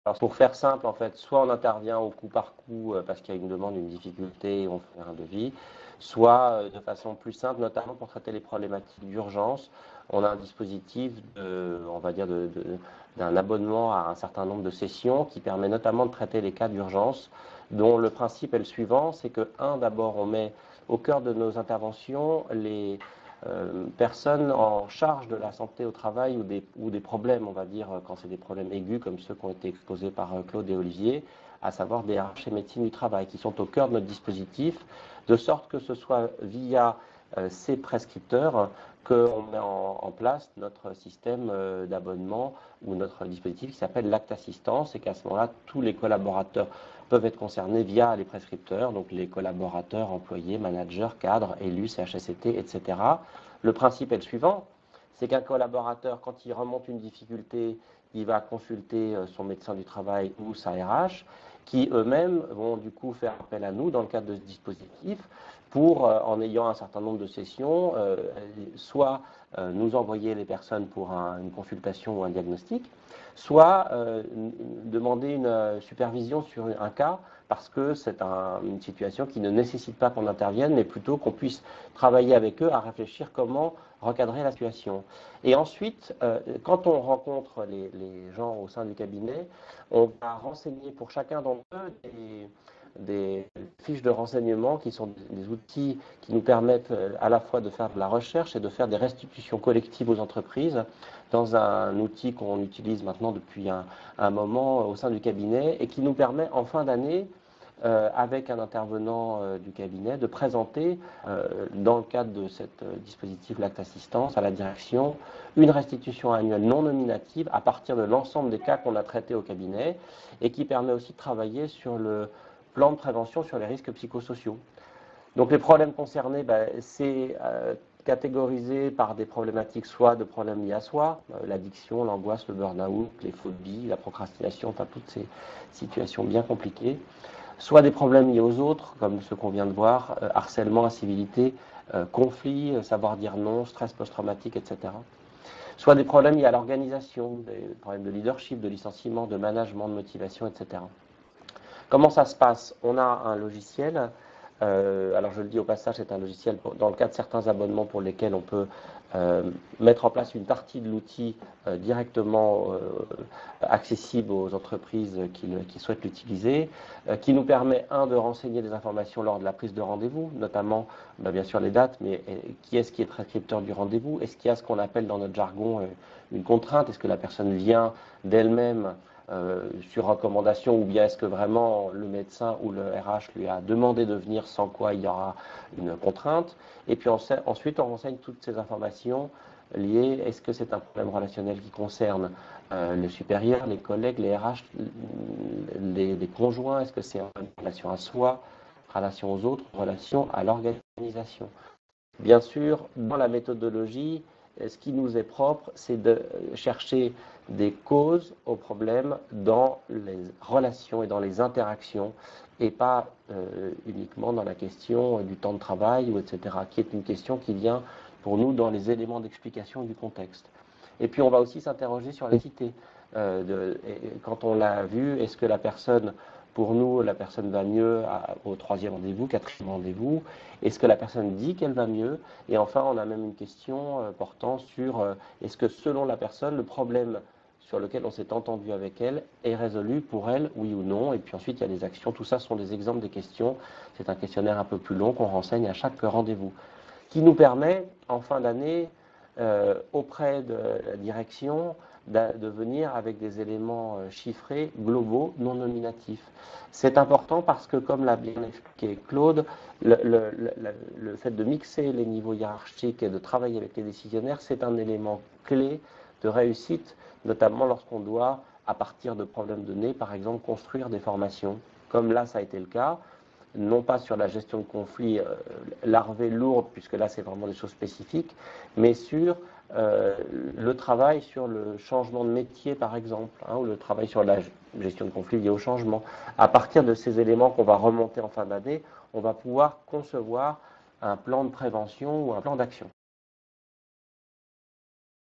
Alors, pour faire simple, en fait, soit on intervient au coup par coup parce qu'il y a une demande, une difficulté, on fait un devis, soit de façon plus simple, notamment pour traiter les problématiques d'urgence, on a un dispositif on va dire, d'un abonnement à un certain nombre de sessions qui permet notamment de traiter les cas d'urgence, dont le principe est le suivant, c'est que, d'abord, on met au cœur de nos interventions les personnes en charge de la santé au travail ou des problèmes, on va dire, quand c'est des problèmes aigus comme ceux qui ont été exposés par Claude et Olivier, à savoir des RH et médecine du travail, qui sont au cœur de notre dispositif, de sorte que ce soit via ces prescripteurs qu'on met en place notre système d'abonnement ou notre dispositif qui s'appelle l'Acte Assistance et qu'à ce moment-là, tous les collaborateurs peuvent être concernés via les prescripteurs, donc les collaborateurs, employés, managers, cadres, élus, CHSCT, etc. Le principe est le suivant, c'est qu'un collaborateur, quand il remonte une difficulté, il va consulter son médecin du travail ou sa RH, qui eux-mêmes vont du coup faire appel à nous dans le cadre de ce dispositif pour, en ayant un certain nombre de sessions, soit nous envoyer les personnes pour une consultation ou un diagnostic, soit demander une supervision sur un cas parce que c'est une situation qui ne nécessite pas qu'on intervienne, mais plutôt qu'on puisse travailler avec eux à réfléchir comment recadrer la situation. Et ensuite, quand on rencontre les gens au sein du cabinet, on va renseigner pour chacun d'entre eux des fiches de renseignement qui sont des outils qui nous permettent à la fois de faire de la recherche et de faire des restitutions collectives aux entreprises dans un outil qu'on utilise maintenant depuis un moment au sein du cabinet et qui nous permet en fin d'année avec un intervenant du cabinet, de présenter, dans le cadre de ce dispositif l'Acte Assistance, à la direction, une restitution annuelle non nominative à partir de l'ensemble des cas qu'on a traités au cabinet et qui permet aussi de travailler sur le plan de prévention sur les risques psychosociaux. Donc les problèmes concernés, c'est catégorisé par des problématiques soit de problèmes liés à soi, l'addiction, l'angoisse, le burn-out, les phobies, la procrastination, enfin toutes ces situations bien compliquées, soit des problèmes liés aux autres, comme ceux qu'on vient de voir, harcèlement, incivilité, conflit, savoir dire non, stress post-traumatique, etc. Soit des problèmes liés à l'organisation, des problèmes de leadership, de licenciement, de management, de motivation, etc. Comment ça se passe? On a un logiciel, alors je le dis au passage, c'est un logiciel dans le cas de certains abonnements pour lesquels on peut mettre en place une partie de l'outil directement accessible aux entreprises qui souhaitent l'utiliser, qui nous permet, de renseigner des informations lors de la prise de rendez-vous, notamment, bien sûr, les dates, mais qui est prescripteur du rendez-vous? Est-ce qu'il y a ce qu'on appelle dans notre jargon une contrainte? Est-ce que la personne vient d'elle-même sur recommandation ou bien est-ce que vraiment le médecin ou le RH lui a demandé de venir sans quoi il y aura une contrainte? Et puis ensuite on renseigne toutes ces informations liées, est-ce que c'est un problème relationnel qui concerne le supérieur, les collègues, les RH, les conjoints, est-ce que c'est une relation à soi, relation aux autres, relation à l'organisation? Bien sûr, dans la méthodologie, ce qui nous est propre, c'est de chercher des causes aux problèmes dans les relations et dans les interactions, et pas uniquement dans la question du temps de travail, ou etc., qui est une question qui vient pour nous dans les éléments d'explication du contexte. Et puis on va aussi s'interroger sur l'équité. Quand on l'a vu, est-ce que la personne, pour nous, la personne va mieux au troisième rendez-vous, quatrième rendez-vous? Est-ce que la personne dit qu'elle va mieux? Et enfin, on a même une question portant sur est-ce que selon la personne, le problème sur lequel on s'est entendu avec elle est résolu pour elle, oui ou non? Et puis ensuite, il y a des actions. Tout ça sont des exemples des questions. C'est un questionnaire un peu plus long qu'on renseigne à chaque rendez-vous, qui nous permet, en fin d'année, auprès de la direction, de venir avec des éléments chiffrés, globaux, non nominatifs. C'est important parce que, comme l'a bien expliqué Claude, le fait de mixer les niveaux hiérarchiques et de travailler avec les décisionnaires, c'est un élément clé de réussite, notamment lorsqu'on doit, à partir de problèmes donnés, par exemple, construire des formations. Comme là, ça a été le cas, non pas sur la gestion de conflits larvés lourdes, puisque là c'est vraiment des choses spécifiques, mais sur le travail sur le changement de métier par exemple, ou le travail sur la gestion de conflits liés au changement. À partir de ces éléments qu'on va remonter en fin d'année, on va pouvoir concevoir un plan de prévention ou un plan d'action.